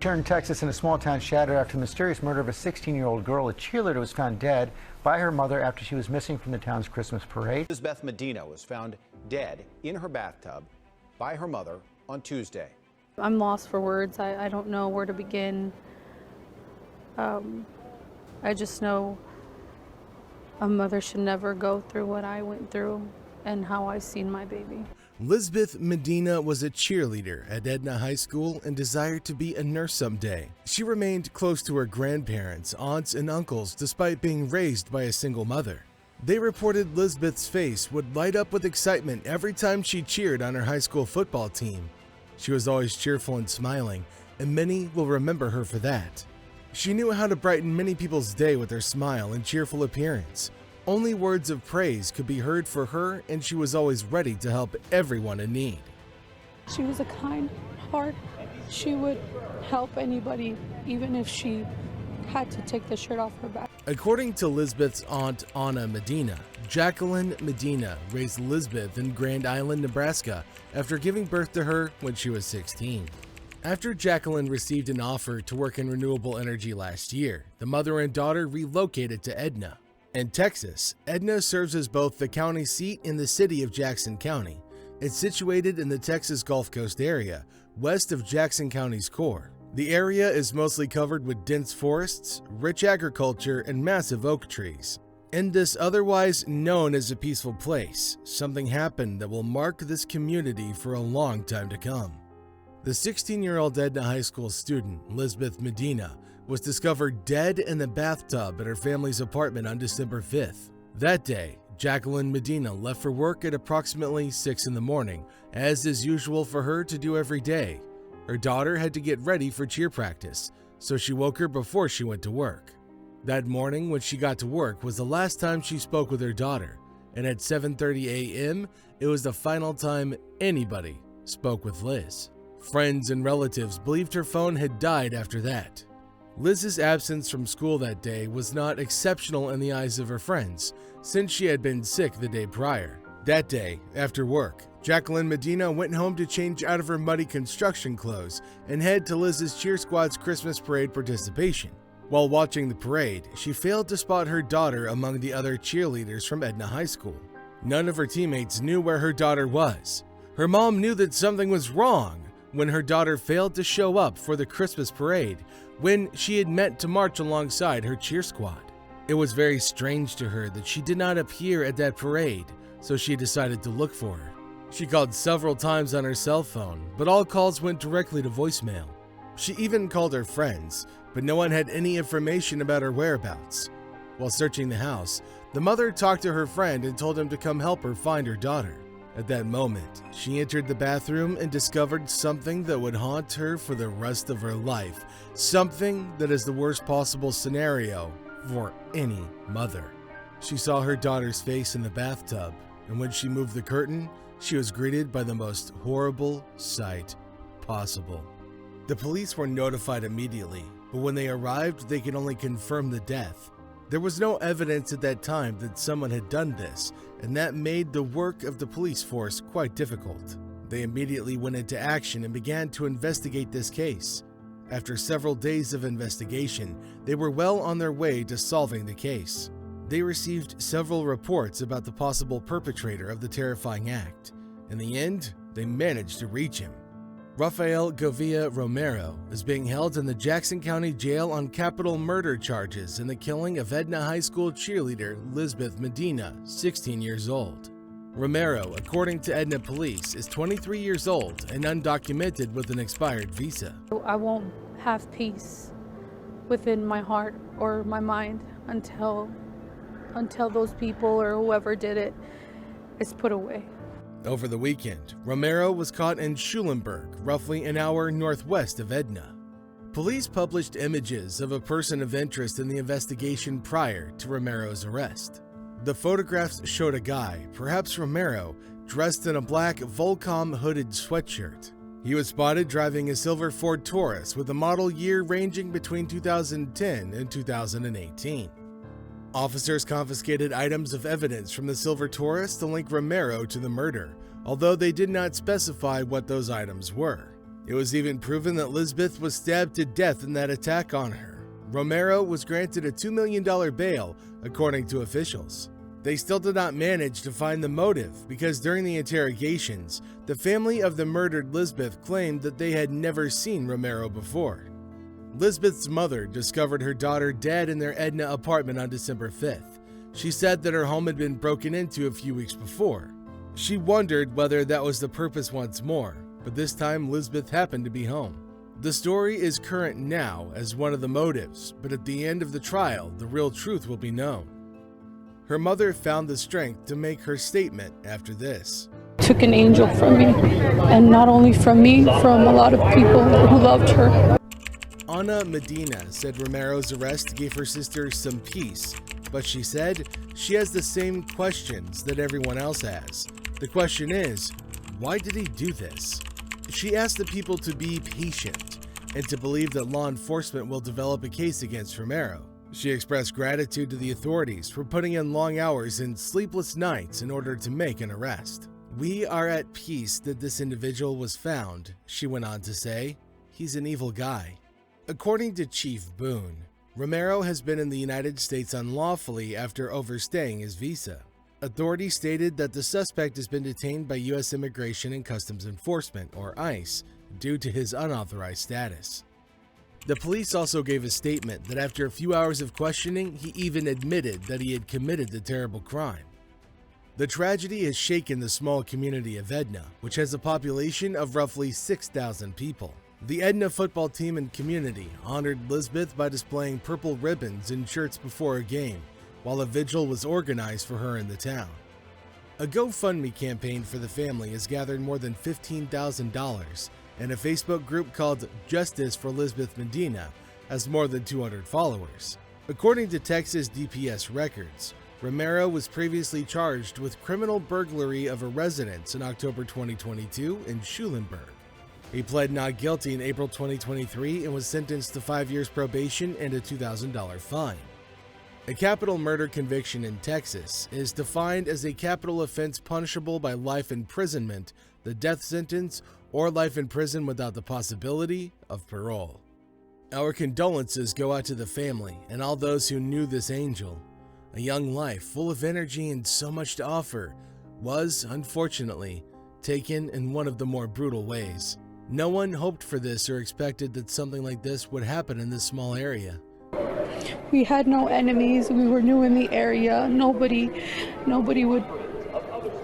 Turned Texas in a small town shattered after the mysterious murder of a 16-year-old girl. A cheerleader was found dead by her mother after she was missing from the town's Christmas parade. Lizbeth Medina was found dead in her bathtub by her mother on Tuesday. I'm lost for words. I don't know where to begin. I just know a mother should never go through what I went through and how I seen my baby. Lizbeth Medina was a cheerleader at Edna High School and desired to be a nurse someday. She remained close to her grandparents, aunts, and uncles despite being raised by a single mother. They reported Lizbeth's face would light up with excitement every time she cheered on her high school football team. She was always cheerful and smiling, and many will remember her for that. She knew how to brighten many people's day with her smile and cheerful appearance. Only words of praise could be heard for her, and she was always ready to help everyone in need. She was a kind heart. She would help anybody, even if she had to take the shirt off her back. According to Lizbeth's aunt, Anna Medina, Jacqueline Medina raised Lizbeth in Grand Island, Nebraska, after giving birth to her when she was 16. After Jacqueline received an offer to work in renewable energy last year, the mother and daughter relocated to Edna. In Texas, Edna serves as both the county seat and the city of Jackson County. It's situated in the Texas Gulf Coast area, west of Jackson County's core. The area is mostly covered with dense forests, rich agriculture, and massive oak trees. In this otherwise known as a peaceful place, something happened that will mark this community for a long time to come. The 16-year-old Edna High School student, Lizbeth Medina, was discovered dead in the bathtub at her family's apartment on December 5th. That day, Jacqueline Medina left for work at approximately 6 in the morning, as is usual for her to do every day. Her daughter had to get ready for cheer practice, so she woke her before she went to work. That morning when she got to work was the last time she spoke with her daughter, and at 7:30 a.m., it was the final time anybody spoke with Liz. Friends and relatives believed her phone had died after that. Liz's absence from school that day was not exceptional in the eyes of her friends, since she had been sick the day prior. That day, after work, Jacqueline Medina went home to change out of her muddy construction clothes and head to Liz's cheer squad's Christmas parade participation. While watching the parade, she failed to spot her daughter among the other cheerleaders from Edna High School. None of her teammates knew where her daughter was. Her mom knew that something was wrong when her daughter failed to show up for the Christmas parade when she had meant to march alongside her cheer squad. It was very strange to her that she did not appear at that parade, so she decided to look for her. She called several times on her cell phone, but all calls went directly to voicemail. She even called her friends, but no one had any information about her whereabouts. While searching the house, the mother talked to her friend and told him to come help her find her daughter. At that moment, she entered the bathroom and discovered something that would haunt her for the rest of her life. Something that is the worst possible scenario for any mother. She saw her daughter's face in the bathtub, and when she moved the curtain, she was greeted by the most horrible sight possible. The police were notified immediately, but when they arrived, they could only confirm the death. There was no evidence at that time that someone had done this, and that made the work of the police force quite difficult. They immediately went into action and began to investigate this case. After several days of investigation, they were well on their way to solving the case. They received several reports about the possible perpetrator of the terrifying act. In the end, they managed to reach him. Rafael Govia Romero is being held in the Jackson County Jail on capital murder charges in the killing of Edna High School cheerleader Lizbeth Medina, 16 years old. Romero, according to Edna police, is 23 years old and undocumented with an expired visa. I won't have peace within my heart or my mind until those people or whoever did it is put away. Over the weekend, Romero was caught in Schulenburg, roughly an hour northwest of Edna. Police published images of a person of interest in the investigation prior to Romero's arrest. The photographs showed a guy, perhaps Romero, dressed in a black Volcom hooded sweatshirt. He was spotted driving a silver Ford Taurus with a model year ranging between 2010 and 2018. Officers confiscated items of evidence from the silver Taurus to link Romero to the murder, although they did not specify what those items were. It was even proven that Lizbeth was stabbed to death in that attack on her. Romero was granted a $2 million bail, according to officials. They still did not manage to find the motive because during the interrogations, the family of the murdered Lizbeth claimed that they had never seen Romero before. Lizbeth's mother discovered her daughter dead in their Edna apartment on December 5th. She said that her home had been broken into a few weeks before. She wondered whether that was the purpose once more, but this time Lizbeth happened to be home. The story is current now as one of the motives, but at the end of the trial, the real truth will be known. Her mother found the strength to make her statement after this. Took an angel from me, and not only from me, from a lot of people who loved her. Ana Medina said Romero's arrest gave her sister some peace, but she said she has the same questions that everyone else has. The question is, why did he do this? She asked the people to be patient and to believe that law enforcement will develop a case against Romero. She expressed gratitude to the authorities for putting in long hours and sleepless nights in order to make an arrest. "We are at peace that this individual was found," she went on to say. "He's an evil guy." According to Chief Boone, Romero has been in the United States unlawfully after overstaying his visa. Authorities stated that the suspect has been detained by U.S. Immigration and Customs Enforcement, or ICE, due to his unauthorized status. The police also gave a statement that after a few hours of questioning, he even admitted that he had committed the terrible crime. The tragedy has shaken the small community of Edna, which has a population of roughly 6,000 people. The Edna football team and community honored Lizbeth by displaying purple ribbons and shirts before a game, while a vigil was organized for her in the town. A GoFundMe campaign for the family has gathered more than $15,000, and a Facebook group called Justice for Lizbeth Medina has more than 200 followers. According to Texas DPS records, Romero was previously charged with criminal burglary of a residence in October 2022 in Schulenburg. He pled not guilty in April 2023 and was sentenced to 5 years probation and a $2,000 fine. A capital murder conviction in Texas is defined as a capital offense punishable by life imprisonment, the death sentence, or life in prison without the possibility of parole. Our condolences go out to the family and all those who knew this angel. A young life full of energy and so much to offer was, unfortunately, taken in one of the more brutal ways. No one hoped for this or expected that something like this would happen in this small area. We had no enemies. We were new in the area. Nobody would,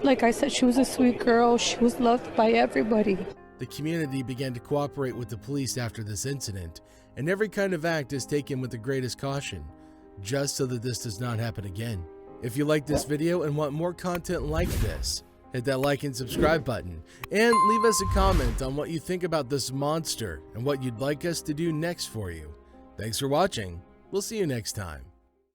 like I said, she was a sweet girl. She was loved by everybody. The community began to cooperate with the police after this incident, and every kind of act is taken with the greatest caution, just so that this does not happen again. If you like this video and want more content like this, hit that like and subscribe button, and leave us a comment on what you think about this monster and what you'd like us to do next for you. Thanks for watching. We'll see you next time.